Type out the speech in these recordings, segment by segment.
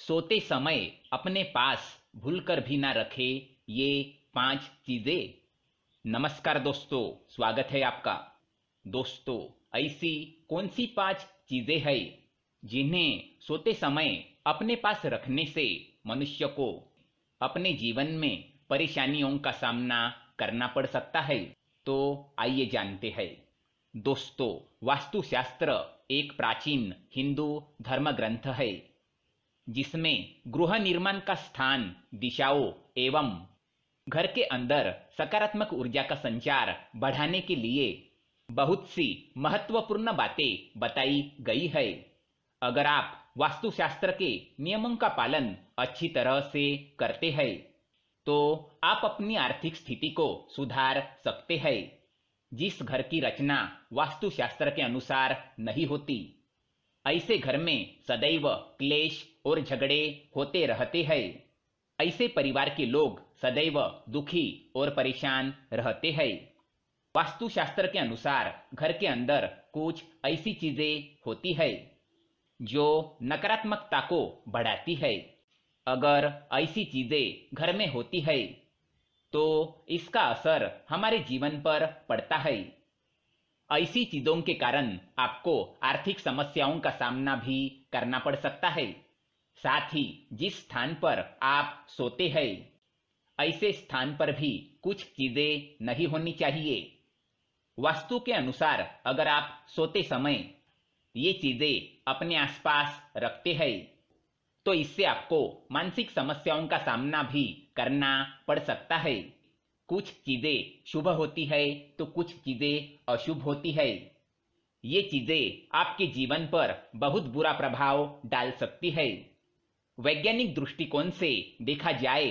सोते समय अपने पास भूलकर भी ना रखे ये 5 चीजें। नमस्कार दोस्तों, स्वागत है आपका। दोस्तों, ऐसी कौन सी 5 चीजें हैं जिन्हें सोते समय अपने पास रखने से मनुष्य को अपने जीवन में परेशानियों का सामना करना पड़ सकता है? तो आइए जानते हैं। दोस्तों, वास्तुशास्त्र एक प्राचीन हिंदू धर्म ग्रंथ है जिसमें गृह निर्माण का स्थान, दिशाओं एवं घर के अंदर सकारात्मक ऊर्जा का संचार बढ़ाने के लिए बहुत सी महत्वपूर्ण बातें बताई गई है। अगर आप वास्तुशास्त्र के नियमों का पालन अच्छी तरह से करते हैं तो आप अपनी आर्थिक स्थिति को सुधार सकते हैं। जिस घर की रचना वास्तुशास्त्र के अनुसार नहीं होती, ऐसे घर में सदैव क्लेश और झगड़े होते रहते हैं। ऐसे परिवार के लोग सदैव दुखी और परेशान रहते हैं। वास्तुशास्त्र के अनुसार घर के अंदर कुछ ऐसी चीजें होती है जो नकारात्मकता को बढ़ाती है। अगर ऐसी चीजें घर में होती है तो इसका असर हमारे जीवन पर पड़ता है। ऐसी चीजों के कारण आपको आर्थिक समस्याओं का सामना भी करना पड़ सकता है। साथ ही जिस स्थान पर आप सोते हैं, ऐसे स्थान पर भी कुछ चीजें नहीं होनी चाहिए। वास्तु के अनुसार अगर आप सोते समय ये चीजें अपने आसपास रखते हैं तो इससे आपको मानसिक समस्याओं का सामना भी करना पड़ सकता है। कुछ चीजें शुभ होती है तो कुछ चीजें अशुभ होती है। ये चीजें आपके जीवन पर बहुत बुरा प्रभाव डाल सकती है। वैज्ञानिक दृष्टिकोण से देखा जाए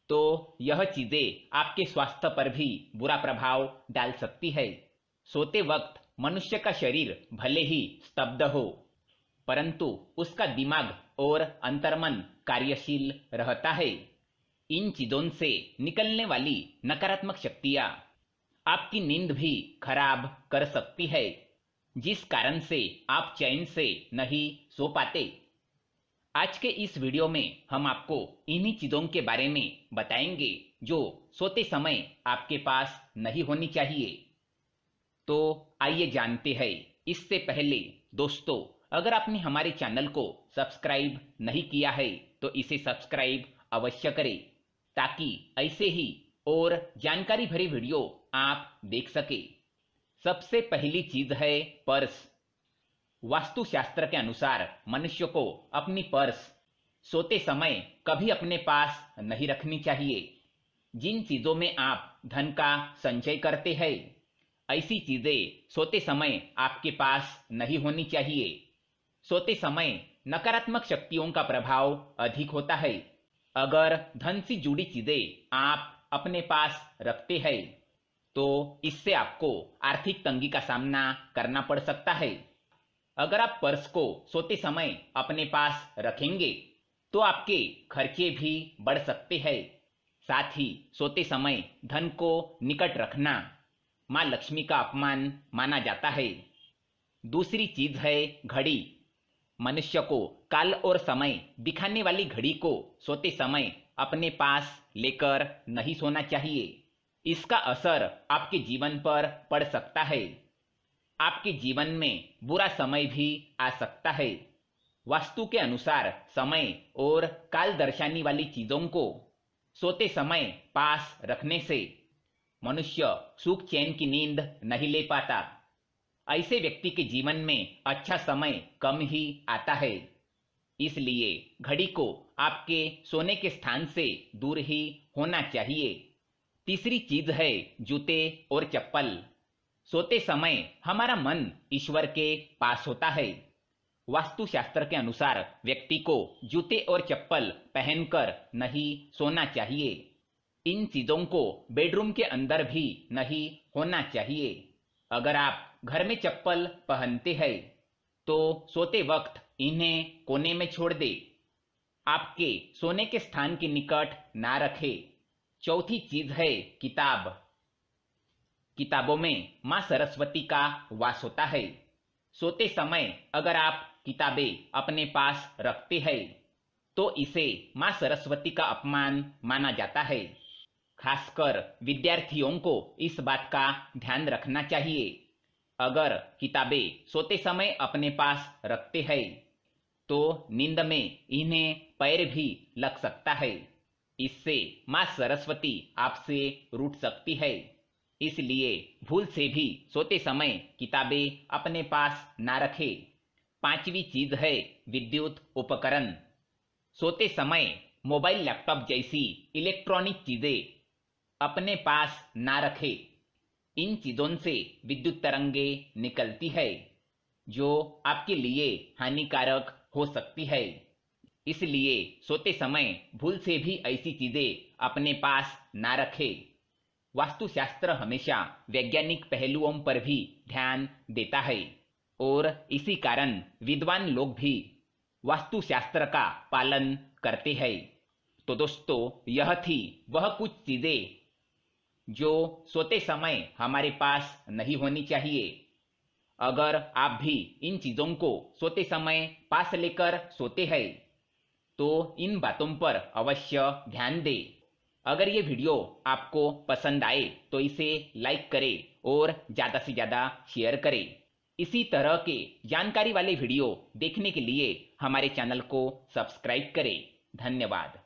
तो यह चीजें आपके स्वास्थ्य पर भी बुरा प्रभाव डाल सकती है। सोते वक्त मनुष्य का शरीर भले ही स्तब्ध हो, परंतु उसका दिमाग और अंतर्मन कार्यशील रहता है। इन चीजों से निकलने वाली नकारात्मक शक्तियां आपकी नींद भी खराब कर सकती है, जिस कारण से आप चैन से नहीं सो पाते। आज के इस वीडियो में हम आपको इन्हीं चीजों के बारे में बताएंगे जो सोते समय आपके पास नहीं होनी चाहिए। तो आइए जानते हैं। इससे पहले दोस्तों, अगर आपने हमारे चैनल को सब्सक्राइब नहीं किया है तो इसे सब्सक्राइब अवश्य करें ताकि ऐसे ही और जानकारी भरी वीडियो आप देख सके। सबसे पहली चीज है पर्स। वास्तुशास्त्र के अनुसार मनुष्य को अपनी पर्स सोते समय कभी अपने पास नहीं रखनी चाहिए। जिन चीजों में आप धन का संचय करते हैं, ऐसी चीजें सोते समय आपके पास नहीं होनी चाहिए। सोते समय नकारात्मक शक्तियों का प्रभाव अधिक होता है। अगर धन से जुड़ी चीजें आप अपने पास रखते हैं तो इससे आपको आर्थिक तंगी का सामना करना पड़ सकता है। अगर आप पर्स को सोते समय अपने पास रखेंगे तो आपके खर्चे भी बढ़ सकते हैं। साथ ही सोते समय धन को निकट रखना मां लक्ष्मी का अपमान माना जाता है। दूसरी चीज है घड़ी। मनुष्य को काल और समय दिखाने वाली घड़ी को सोते समय अपने पास लेकर नहीं सोना चाहिए। इसका असर आपके जीवन पर पड़ सकता है। आपके जीवन में बुरा समय भी आ सकता है। वास्तु के अनुसार समय और काल दर्शाने वाली चीजों को सोते समय पास रखने से मनुष्य सुख चैन की नींद नहीं ले पाता। ऐसे व्यक्ति के जीवन में अच्छा समय कम ही आता है। इसलिए घड़ी को आपके सोने के स्थान से दूर ही होना चाहिए। तीसरी चीज है जूते और चप्पल। सोते समय हमारा मन ईश्वर के पास होता है। वास्तुशास्त्र के अनुसार व्यक्ति को जूते और चप्पल पहनकर नहीं सोना चाहिए। इन चीजों को बेडरूम के अंदर भी नहीं होना चाहिए। अगर आप घर में चप्पल पहनते हैं तो सोते वक्त इन्हें कोने में छोड़ दे। आपके सोने के स्थान के निकट ना रखें। चौथी चीज है किताब। किताबों में मां सरस्वती का वास होता है। सोते समय अगर आप किताबें अपने पास रखते हैं तो इसे माँ सरस्वती का अपमान माना जाता है। खासकर विद्यार्थियों को इस बात का ध्यान रखना चाहिए। अगर किताबें सोते समय अपने पास रखते हैं तो नींद में इन्हें पैर भी लग सकता है। इससे माँ सरस्वती आपसे रूठ सकती है। इसलिए भूल से भी सोते समय किताबें अपने पास ना रखें। पांचवी चीज है विद्युत उपकरण। सोते समय मोबाइल, लैपटॉप जैसी इलेक्ट्रॉनिक चीजें अपने पास ना रखें। इन चीजों से विद्युत तरंगें निकलती है जो आपके लिए हानिकारक हो सकती है। इसलिए सोते समय भूल से भी ऐसी चीजें अपने पास ना रखें। वास्तुशास्त्र हमेशा वैज्ञानिक पहलुओं पर भी ध्यान देता है और इसी कारण विद्वान लोग भी वास्तुशास्त्र का पालन करते हैं। तो दोस्तों, यह थी वह कुछ चीजें जो सोते समय हमारे पास नहीं होनी चाहिए। अगर आप भी इन चीजों को सोते समय पास लेकर सोते हैं तो इन बातों पर अवश्य ध्यान दें। अगर ये वीडियो आपको पसंद आए तो इसे लाइक करें और ज़्यादा से ज़्यादा शेयर करें। इसी तरह के जानकारी वाले वीडियो देखने के लिए हमारे चैनल को सब्सक्राइब करें। धन्यवाद।